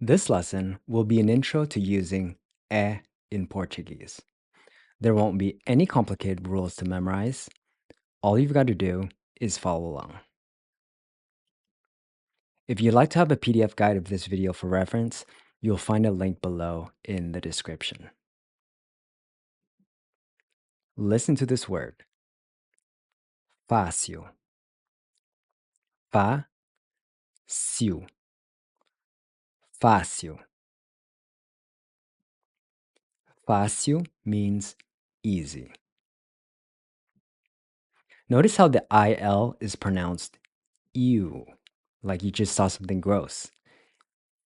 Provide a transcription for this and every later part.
This lesson will be an intro to using in Portuguese. There won't be any complicated rules to memorize. All you've got to do is follow along. If you'd like to have a PDF guide of this video for reference, you'll find a link below in the description. Listen to this word. Fácil. Fácil. Fácil. Fácil means easy. Notice how the IL is pronounced ew, like you just saw something gross.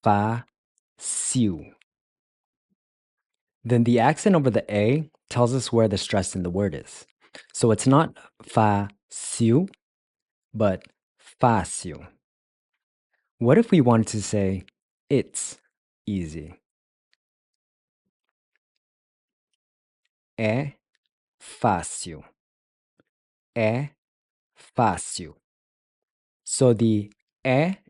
Fácil. Then the accent over the A tells us where the stress in the word is. So it's not fácil, but fácil. What if we wanted to say it's easy? É fácil. É fácil. So the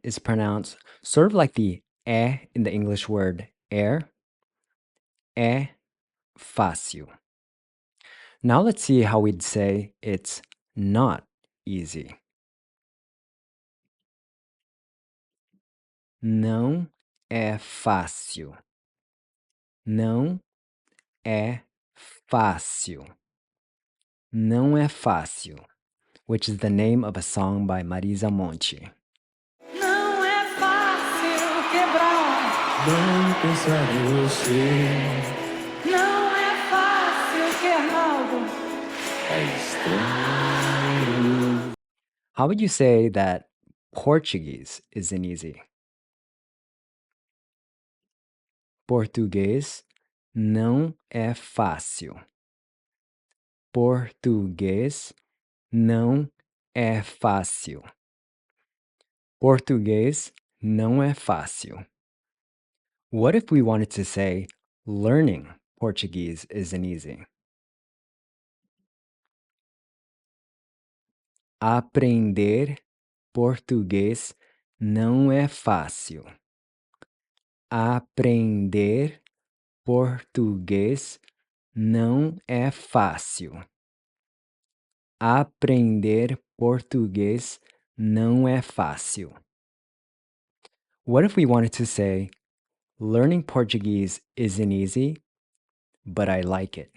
is pronounced sort of like the in the English word air. É fácil. Now let's see how we'd say it's not easy. Não é fácil. Não é fácil. Não é fácil, which is the name of a song by Marisa Monte. Não é fácil quebrar. Não pensar em você Não é fácil queimado. é estranho. How would you say that Portuguese isn't easy? Português não é fácil. Português não é fácil. Português não é fácil. What if we wanted to say learning Portuguese isn't easy? Aprender português não é fácil. Aprender português não é fácil. Aprender português não é fácil. What if we wanted to say learning Portuguese isn't easy, but I like it?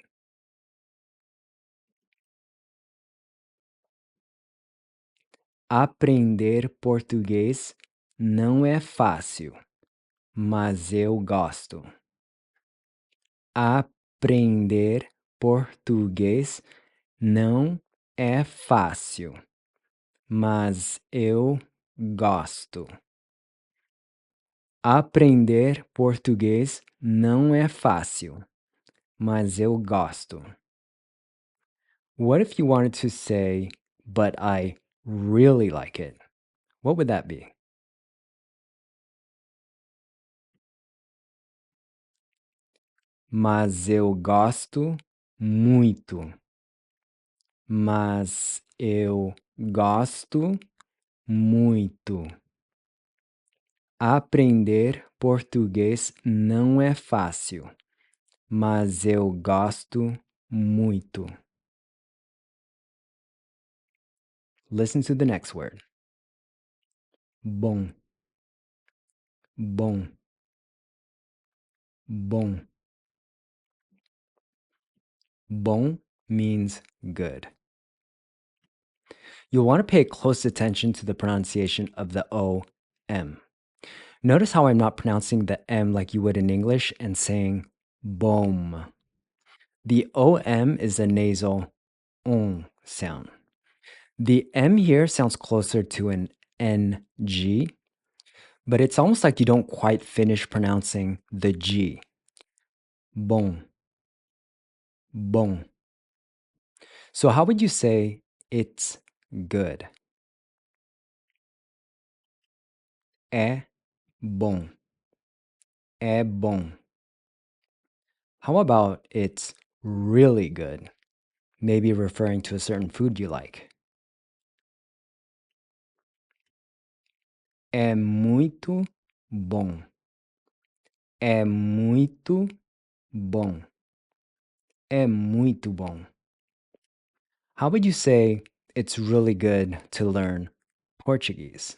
Aprender português não é fácil, mas eu gosto. Aprender português não é fácil, mas eu gosto. Aprender português não é fácil, mas eu gosto. What if you wanted to say, but I really like it? What would that be? Mas eu gosto muito. Mas eu gosto muito. Aprender português não é fácil, mas eu gosto muito. Listen to the next word. Bom. Bom. Bom. Bom means good. You'll want to pay close attention to the pronunciation of the O-M. Notice how I'm not pronouncing the M like you would in English and saying boom. The O-M is a nasal sound. The M here sounds closer to an NG, but it's almost like you don't quite finish pronouncing the G. Bom. Bom. So how would you say it's good? É bom. É bom. How about it's really good? Maybe referring to a certain food you like. É muito bom. É muito bom. É muito bom. How would you say it's really good to learn Portuguese?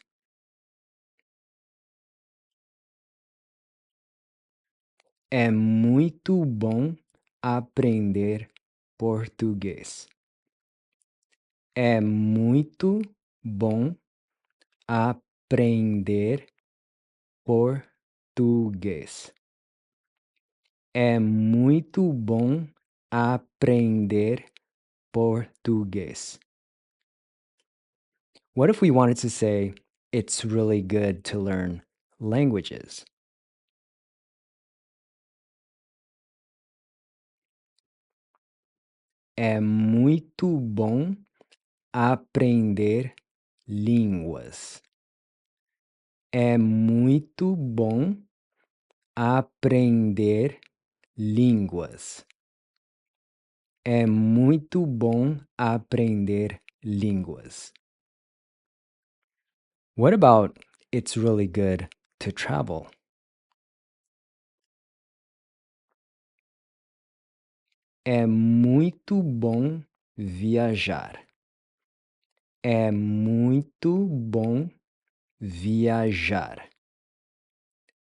É muito bom aprender português. É muito bom aprender português. É muito bom aprender português. What if we wanted to say it's really good to learn languages? É muito bom aprender línguas. É muito bom aprender línguas. É muito bom aprender línguas. What about it's really good to travel? É muito bom viajar. É muito bom viajar.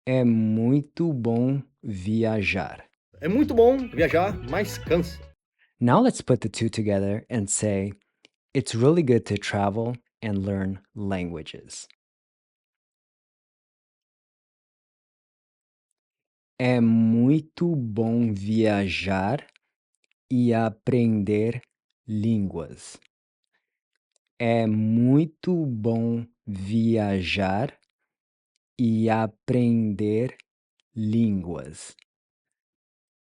É muito bom viajar. É muito bom viajar, mas cansa. Now let's put the two together and say, it's really good to travel and learn languages. É muito bom viajar e aprender línguas. É muito bom viajar e aprender línguas.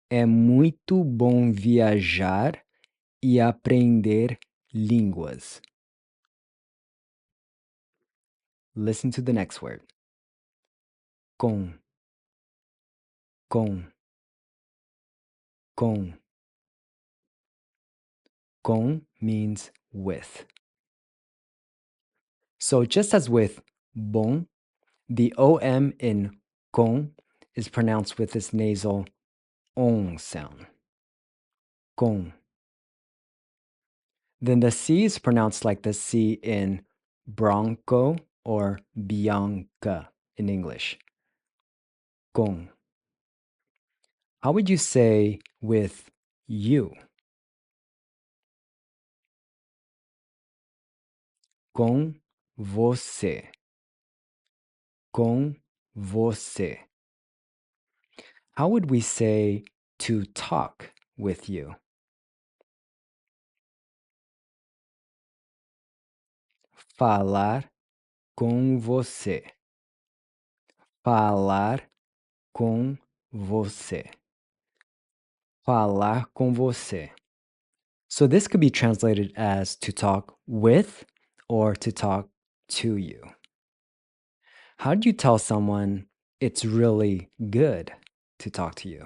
É muito bom viajar e aprender línguas. Listen to the next word. Com. Com. Com. Com means with. So just as with bom, the OM in com is pronounced with this nasal on sound. Com. Then the C is pronounced like the C in Bronco or Bianca in English. Com. How would you say with you? Com você. Com você. How would we say to talk with you? Falar com você. Falar com você. Falar com você. So this could be translated as to talk with or to talk to you. How do you tell someone it's really good to talk to you?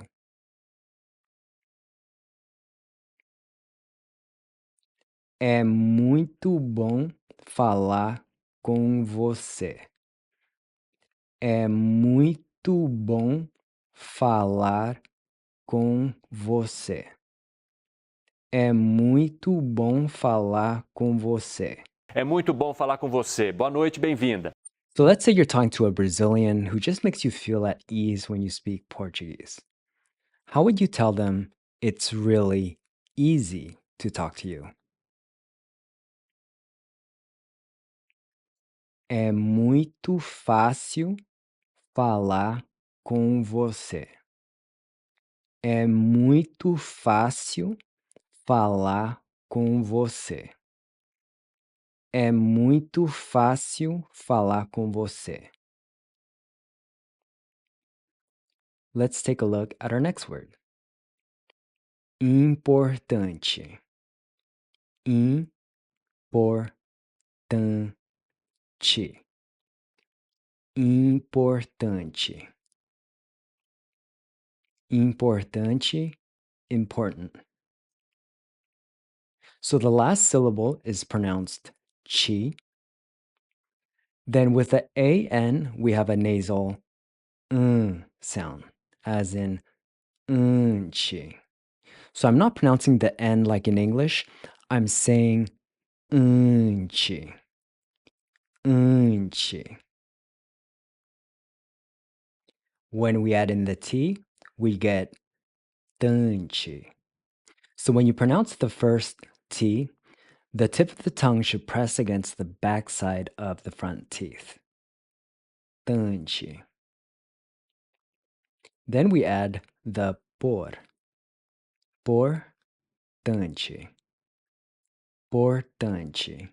É muito bom falar com você. É muito bom falar com você. É muito bom falar com você. É muito bom falar com você. Boa noite, bem-vinda. So let's say you're talking to a Brazilian who just makes you feel at ease when you speak Portuguese. How would you tell them it's really easy to talk to you? É muito fácil falar com você. É muito fácil falar com você. É muito fácil falar com você. Let's take a look at our next word. Importante. Importante. Importante. Importante, important. So the last syllable is pronounced chi. Then with the AN, we have a nasal sound, as in unchi. So I'm not pronouncing the N like in English. I'm saying unchi. Unchi. When we add in the T, we get tunchi. So when you pronounce the first T, the tip of the tongue should press against the backside of the front teeth. Tunchi. Then we add the por. Portanchi. Portanchi.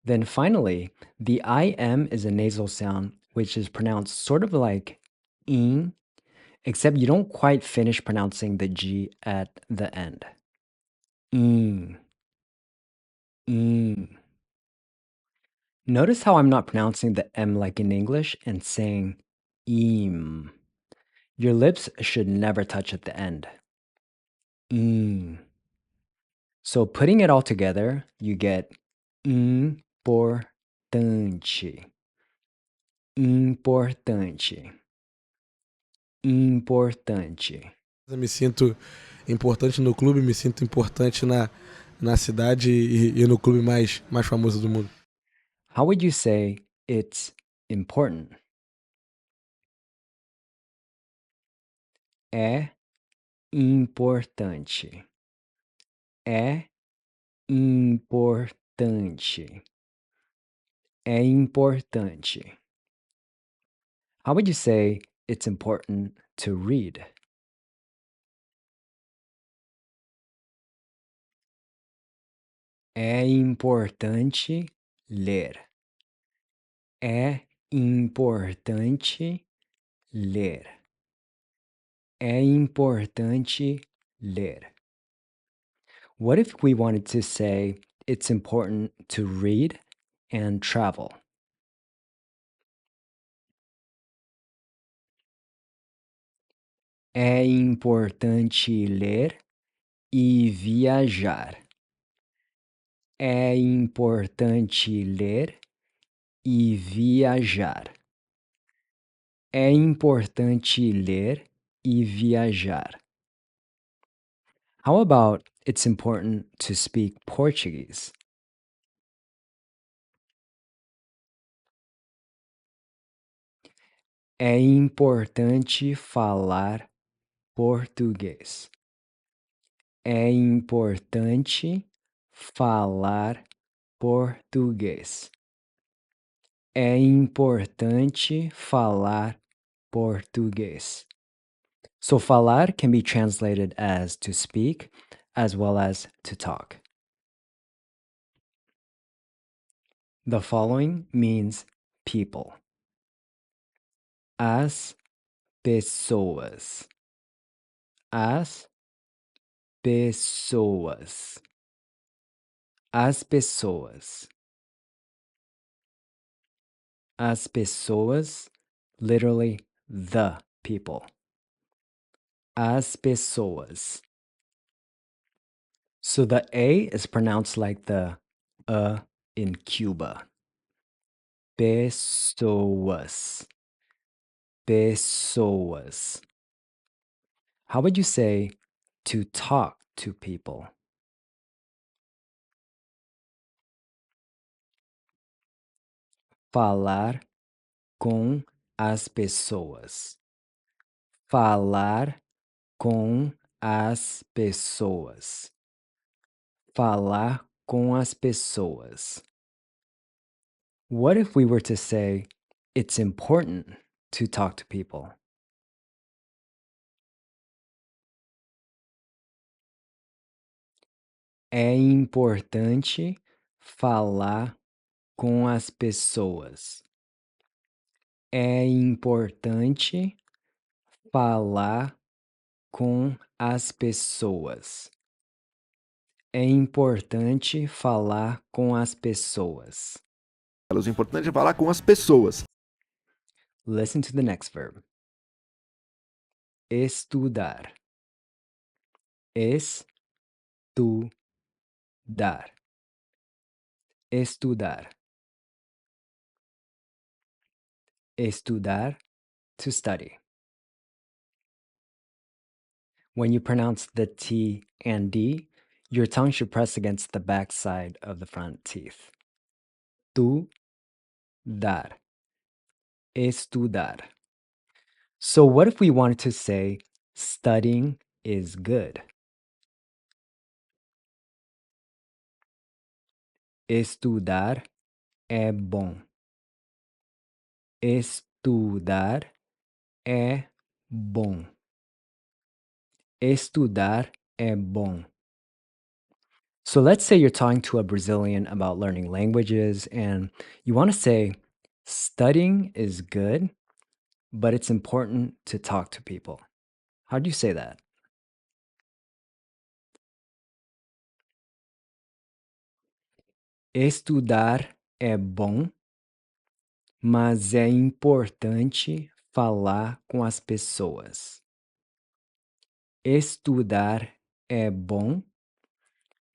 Then finally, the IM is a nasal sound which is pronounced sort of like in, except you don't quite finish pronouncing the G at the end. In. In. Notice how I'm not pronouncing the M like in English and saying im. Your lips should never touch at the end. In. So putting it all together, you get importante. Importante. Importante. Eu me sinto importante no clube, me sinto importante na cidade e no clube mais famoso do mundo. How would you say it's important? É importante. É importante. É importante. How would you say it's important to read? É importante ler. É importante ler. É importante ler. What if we wanted to say it's important to read and travel? É importante ler e viajar. É importante ler e viajar. É importante ler e viajar. How about it's important to speak Portuguese? É importante falar português. É importante falar português. É importante falar português. So falar can be translated as to speak as well as to talk. The following means people. As pessoas. As pessoas. As pessoas. As pessoas, literally the people. As pessoas. So the A is pronounced like the in Cuba. Pessoas. Pessoas. How would you say to talk to people? Falar com as pessoas. Falar com as pessoas. Falar com as pessoas. What if we were to say it's important to talk to people? É importante falar com as pessoas. É importante falar com as pessoas. É importante falar com as pessoas. O importante é falar com as pessoas. Listen to the next verb. Estudar. Estudar. Estudar. Estudar to study. When you pronounce the T and D, your tongue should press against the back side of the front teeth. Tu, dar. Estudar. So what if we wanted to say studying is good? Estudar é bom. Estudar é bom. Estudar é bom. So let's say you're talking to a Brazilian about learning languages and you want to say studying is good, but it's important to talk to people. How do you say that? Estudar é bom, mas é importante falar com as pessoas. Estudar é bom,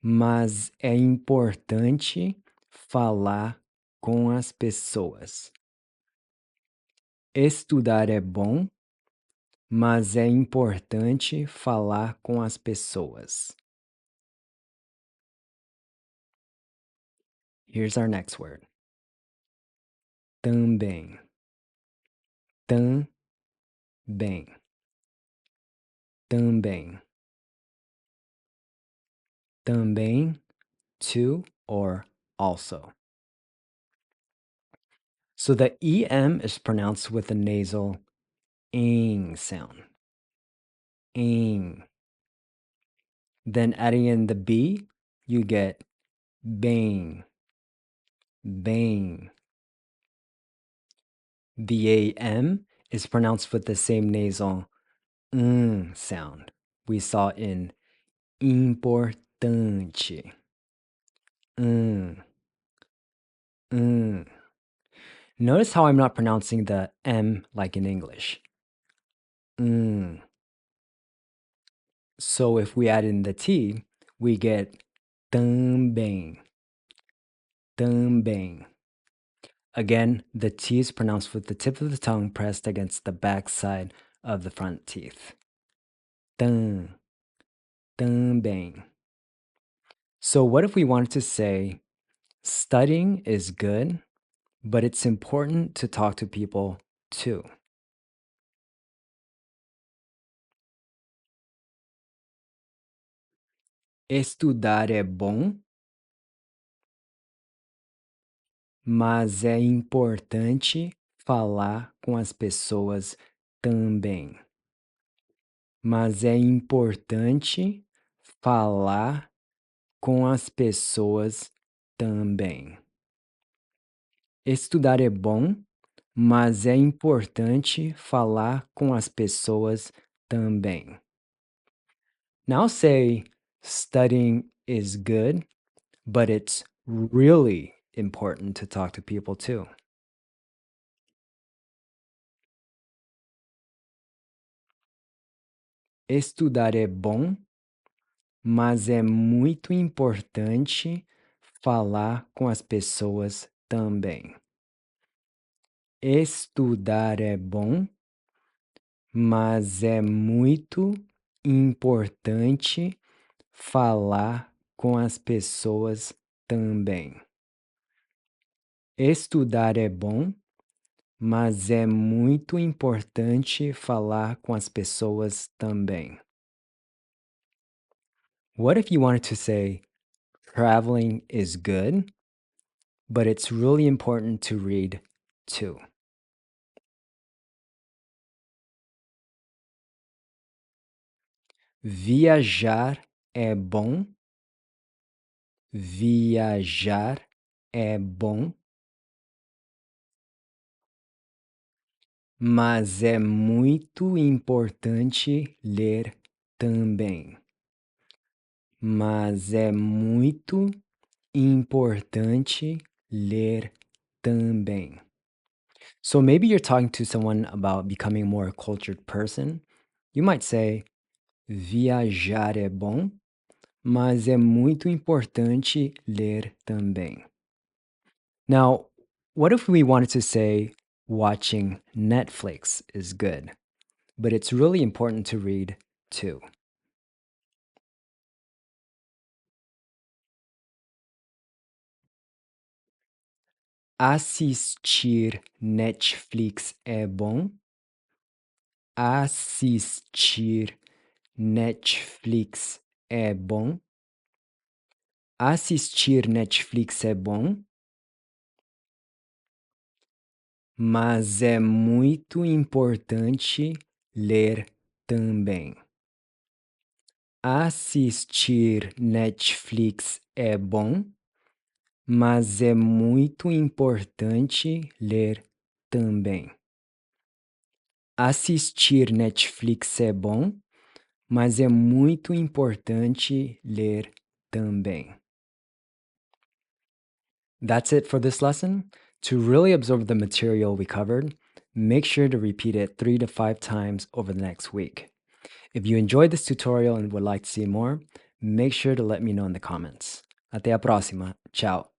mas é importante falar com as pessoas. Estudar é bom, mas é importante falar com as pessoas. Here's our next word. Também. Também. Também. Também, too, or also. So the EM is pronounced with a nasal ing sound. Ing. Then adding in the B, you get bang. Bang. The AM is pronounced with the same nasal sound we saw in importante. Notice how I'm not pronouncing the M like in English. So if we add in the T, we get também. Também. Again, the T is pronounced with the tip of the tongue pressed against the back side of the front teeth. Também. So what if we wanted to say studying is good, but it's important to talk to people too? Estudar é bom, mas é importante falar com as pessoas também. Mas é importante falar com as pessoas também. Estudar é bom, mas é importante falar com as pessoas também. Now say studying is good, but it's really important to talk to people too. Estudar é bom, mas é muito importante falar com as pessoas também. Estudar é bom, mas é muito importante falar com as pessoas também. Estudar é bom, mas é muito importante falar com as pessoas também. What if you wanted to say traveling is good, but it's really important to read too? Viajar é bom. Viajar é bom. Mas é muito importante ler também. Mas é muito importante ler também. So maybe you're talking to someone about becoming a more cultured person. You might say, viajar é bom, mas é muito importante ler também. Now, what if we wanted to say watching Netflix is good, but it's really important to read too. Assistir Netflix é bom? Assistir Netflix é bom? Assistir Netflix é bom? Mas é muito importante ler também. Assistir Netflix é bom, mas é muito importante ler também. Assistir Netflix é bom, mas é muito importante ler também. That's it for this lesson. To really absorb the material we covered, make sure to repeat it 3 to 5 times over the next week. If you enjoyed this tutorial and would like to see more, make sure to let me know in the comments. Até a próxima. Tchau.